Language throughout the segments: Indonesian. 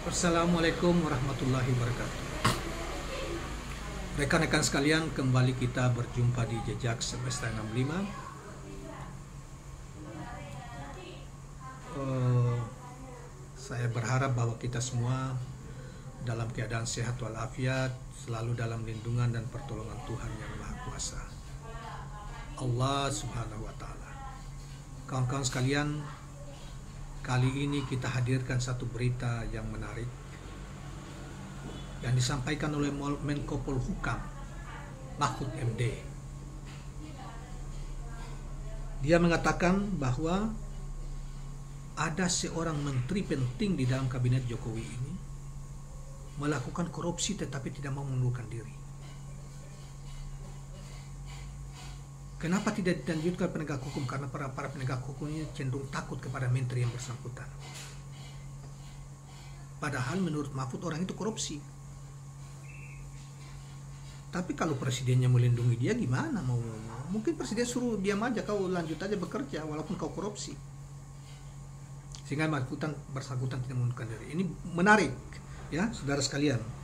Assalamualaikum warahmatullahi wabarakatuh. Rekan-rekan sekalian, kembali kita berjumpa di Jejak Semesta 65. Saya berharap bahwa kita semua dalam keadaan sehat walafiat, selalu dalam lindungan dan pertolongan Tuhan yang Maha Kuasa, Allah Subhanahu wa Ta'ala. Kawan-kawan sekalian, kali ini kita hadirkan satu berita yang menarik yang disampaikan oleh Menko Polhukam Mahfud MD. Dia mengatakan bahwa ada seorang menteri penting di dalam kabinet Jokowi ini melakukan korupsi tetapi tidak mau mengundurkan diri. Kenapa tidak dilanjutkan penegak hukum? Karena para penegak hukum ini cenderung takut kepada menteri yang bersangkutan. Padahal menurut Mahfud orang itu korupsi. Tapi kalau presidennya melindungi dia, gimana mau? Mungkin presiden suruh diam aja, kau lanjut aja bekerja walaupun kau korupsi. Sehingga bersangkutan tidak mengundurkan diri. Ini menarik ya, saudara sekalian.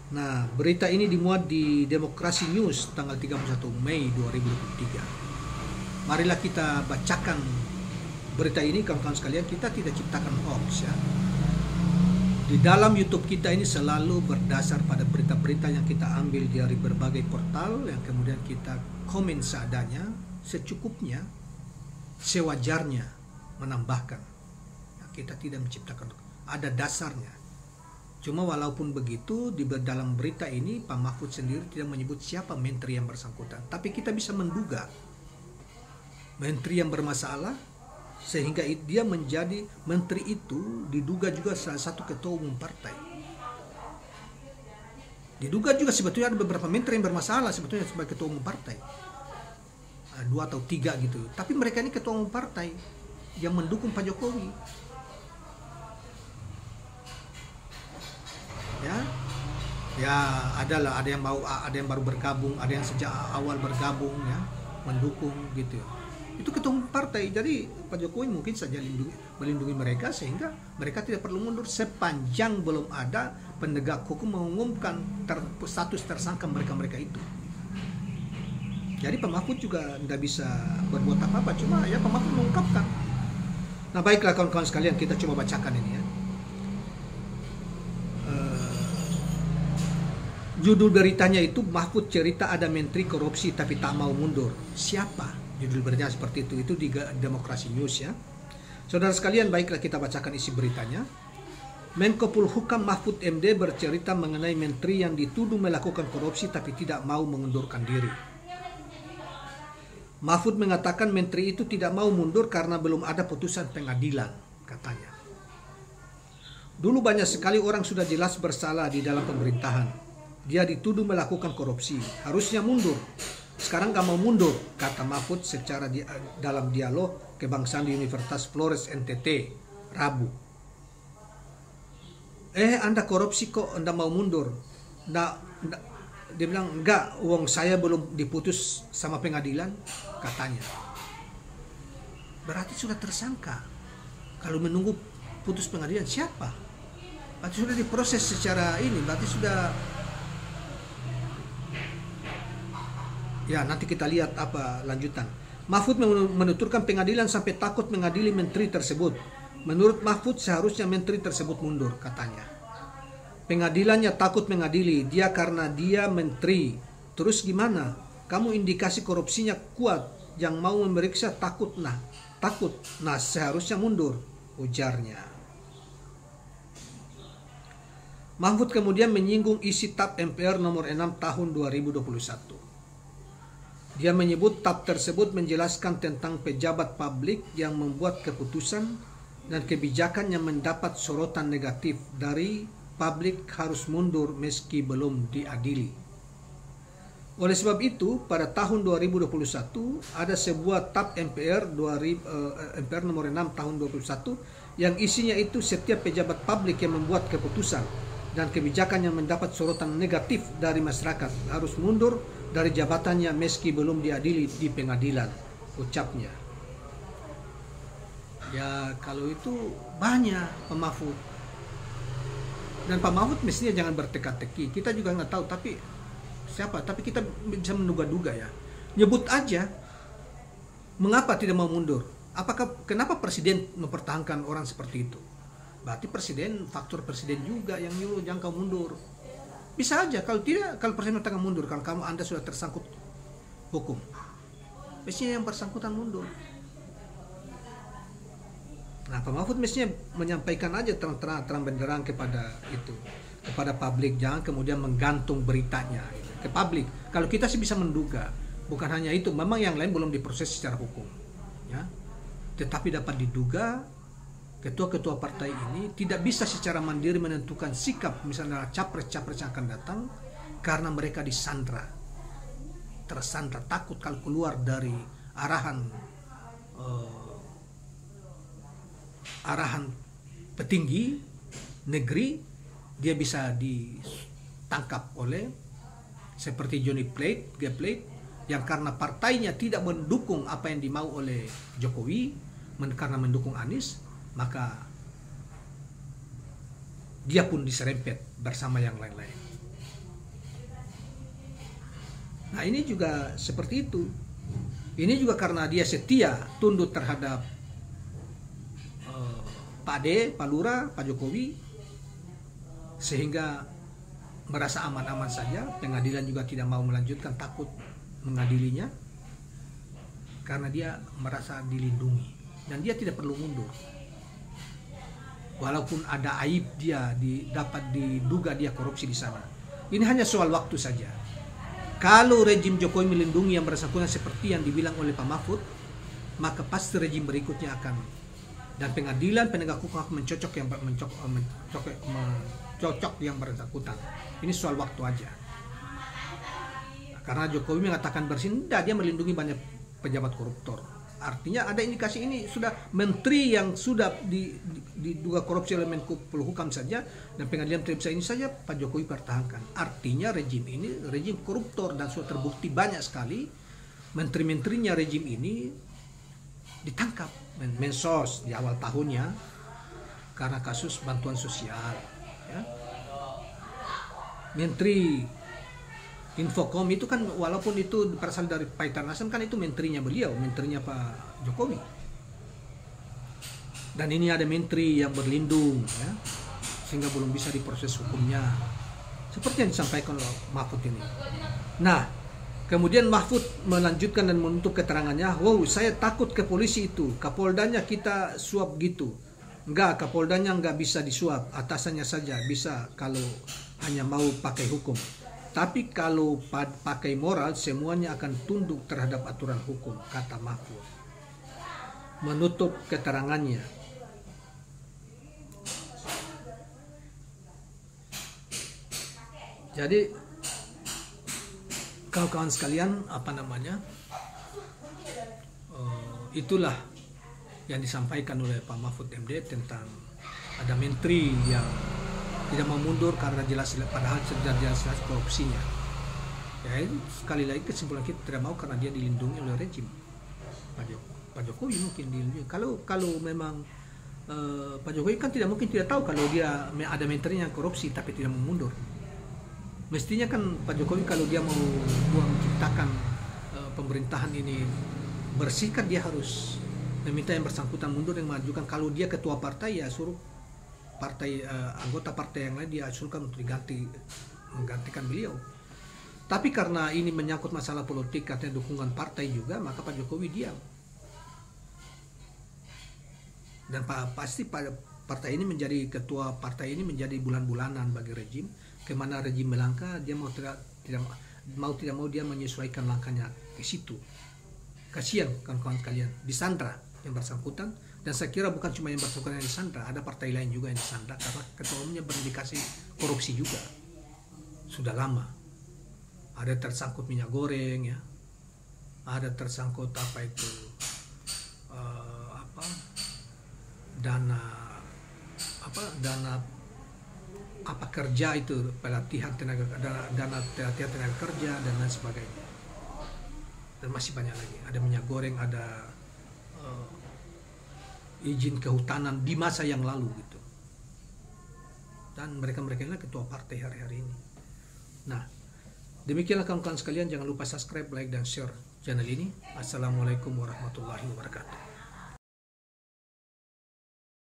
Nah, berita ini dimuat di Demokrasi News tanggal 31 Mei 2023. Marilah kita bacakan berita ini, kawan-kawan sekalian. Kita tidak ciptakan hoax ya. Di dalam YouTube kita ini selalu berdasar pada berita-berita yang kita ambil dari berbagai portal, yang kemudian kita komen seadanya, secukupnya, sewajarnya, menambahkan. Nah, kita tidak menciptakan, ada dasarnya. Cuma walaupun begitu, di dalam berita ini Pak Mahfud sendiri tidak menyebut siapa menteri yang bersangkutan. Tapi kita bisa menduga menteri yang bermasalah, sehingga dia menjadi menteri itu diduga juga salah satu ketua umum partai. Diduga juga sebetulnya ada beberapa menteri yang bermasalah sebetulnya sebagai ketua umum partai. 2 atau 3 gitu. Tapi mereka ini ketua umum partai yang mendukung Pak Jokowi. Ya adalah, ada yang baru bergabung, ada yang sejak awal bergabung ya, mendukung gitu. Itu ketua umum partai. Jadi Pak Jokowi mungkin saja melindungi mereka sehingga mereka tidak perlu mundur sepanjang belum ada penegak hukum mengumumkan status tersangka mereka itu. Jadi Pak Mahfud juga tidak bisa berbuat apa-apa, cuma ya Pak Mahfud mengungkapkan. Nah, baiklah kawan-kawan sekalian, kita coba bacakan ini ya. Judul beritanya itu, Mahfud cerita ada menteri korupsi tapi tak mau mundur. Siapa? Judul beritanya seperti itu di Demokrasi News ya. Saudara sekalian, baiklah kita bacakan isi beritanya. Menko Polhukam Mahfud MD bercerita mengenai menteri yang dituduh melakukan korupsi tapi tidak mau mengundurkan diri. Mahfud mengatakan menteri itu tidak mau mundur karena belum ada putusan pengadilan, katanya. Dulu banyak sekali orang sudah jelas bersalah di dalam pemerintahan. Dia dituduh melakukan korupsi, harusnya mundur. Sekarang gak mau mundur, kata Mahfud secara dalam dialog kebangsaan di Universitas Flores NTT, Rabu. Anda korupsi kok Anda mau mundur? Dia bilang, enggak, uang saya belum diputus sama pengadilan, katanya. Berarti sudah tersangka. Kalau menunggu putus pengadilan, siapa? Berarti sudah diproses secara ini, berarti sudah. Ya, nanti kita lihat apa lanjutan. Mahfud menuturkan pengadilan sampai takut mengadili menteri tersebut. Menurut Mahfud seharusnya menteri tersebut mundur, katanya. Pengadilannya takut mengadili dia karena dia menteri. Terus gimana? Kamu indikasi korupsinya kuat, yang mau memeriksa takut. Nah seharusnya mundur, ujarnya. Mahfud kemudian menyinggung isi TAP MPR nomor 6 tahun 2021. Dia menyebut TAP tersebut menjelaskan tentang pejabat publik yang membuat keputusan dan kebijakan yang mendapat sorotan negatif dari publik harus mundur meski belum diadili. Oleh sebab itu, pada tahun 2021 ada sebuah TAP MPR nomor 6 tahun 2021 yang isinya itu setiap pejabat publik yang membuat keputusan dan kebijakan yang mendapat sorotan negatif dari masyarakat harus mundur dari jabatannya meski belum diadili di pengadilan, ucapnya. Ya kalau itu banyak Pak Mahfud. Dan Pak Mahfud mestinya jangan berteka-teki. Kita juga nggak tahu, tapi siapa? Tapi kita bisa menduga-duga ya. Nyebut aja. Mengapa tidak mau mundur? Kenapa presiden mempertahankan orang seperti itu? Berarti faktor presiden juga yang nyuruh jangan kau mundur. Bisa aja. Kalau tidak, kalau presiden tengah mundur, kalau Anda sudah tersangkut hukum, mestinya yang bersangkutan mundur. Nah, Pak Mahfud mestinya menyampaikan aja terang benderang kepada publik, jangan kemudian menggantung beritanya ke publik. Kalau kita sih bisa menduga, bukan hanya itu, memang yang lain belum diproses secara hukum, ya. Tetapi dapat diduga ketua-ketua partai ini tidak bisa secara mandiri menentukan sikap misalnya capres-capres yang akan datang karena mereka tersandra, takut kalau keluar dari arahan petinggi negeri, dia bisa ditangkap oleh seperti Johnny Plate, yang karena partainya tidak mendukung apa yang dimau oleh Jokowi, karena mendukung Anies, maka dia pun diserempet bersama yang lain-lain. Nah, ini juga seperti itu. Ini juga karena dia setia tunduk terhadap Pak D, Pak Lurah, Pak Jokowi, sehingga merasa aman-aman saja. Pengadilan juga tidak mau melanjutkan, takut mengadilinya karena dia merasa dilindungi dan dia tidak perlu mundur. Walaupun ada aib dia dapat diduga dia korupsi di sana. Ini hanya soal waktu saja. Kalau rejim Jokowi melindungi yang bersangkutan seperti yang dibilang oleh Pak Mahfud, maka pasti rejim berikutnya akan, dan pengadilan penegak hukum akan mencocok yang bersangkutan. Ini soal waktu aja. Karena Jokowi mengatakan bersih, tidak, dia melindungi banyak pejabat koruptor. Artinya ada indikasi ini sudah menteri yang sudah diduga korupsi oleh Menko Polhukam saja, dan pengadilan tidak bisa ini saja Pak Jokowi pertahankan. Artinya rejim ini rejim koruptor dan sudah terbukti banyak sekali menteri-menterinya rejim ini ditangkap. Mensos di awal tahunnya karena kasus bantuan sosial, ya. Menteri Infocom itu kan walaupun itu berasal dari Paitan Nasdem, kan itu menterinya beliau, menterinya Pak Jokowi. Dan ini ada menteri yang berlindung, ya, sehingga belum bisa diproses hukumnya. Seperti yang disampaikan oleh Mahfud ini. Nah, kemudian Mahfud melanjutkan dan menutup keterangannya, wow, saya takut ke polisi itu, Kapoldanya kita suap gitu. Enggak, Kapoldanya enggak bisa disuap, atasannya saja bisa kalau hanya mau pakai hukum. Tapi kalau pakai moral, semuanya akan tunduk terhadap aturan hukum, kata Mahfud. Menutup keterangannya. Jadi, kawan-kawan sekalian, itulah yang disampaikan oleh Pak Mahfud MD tentang ada menteri yang tidak mau mundur karena padahal sudah jelas korupsinya. Ya, sekali lagi kesimpulan kita tidak mau karena dia dilindungi oleh rejim. Pak Jokowi mungkin dilindungi. Kalau memang Pak Jokowi kan tidak mungkin tidak tahu kalau dia ada menterinya yang korupsi tapi tidak mau mundur. Mestinya kan Pak Jokowi kalau dia mau menciptakan pemerintahan ini bersih, kan dia harus meminta yang bersangkutan mundur dan mengajukan. Kalau dia ketua partai, ya suruh anggota partai yang lain dia usulkan untuk menggantikan beliau. Tapi karena ini menyangkut masalah politik, katanya dukungan partai juga, maka Pak Jokowi diam. Dan pasti partai ini menjadi ketua partai ini menjadi bulan-bulanan bagi rejim. Kemana rejim melangkah, dia tidak mau dia menyesuaikan langkahnya ke situ. Kasihan kawan-kawan sekalian, disandra yang bersangkutan. Dan saya kira bukan cuma yang bersangkutan yang disandra, ada partai lain juga yang disandra karena ketua umumnya berindikasi korupsi juga sudah lama. Ada tersangkut minyak goreng, ya, ada tersangkut dana kerja itu, pelatihan dana tenaga kerja dan lain sebagainya. Dan masih banyak lagi, ada minyak goreng, ada izin kehutanan di masa yang lalu gitu. dan mereka-mereka inilah ketua partai hari-hari ini. Nah, demikianlah kawan-kawan sekalian, jangan lupa subscribe, like, dan share channel ini. Assalamualaikum warahmatullahi wabarakatuh.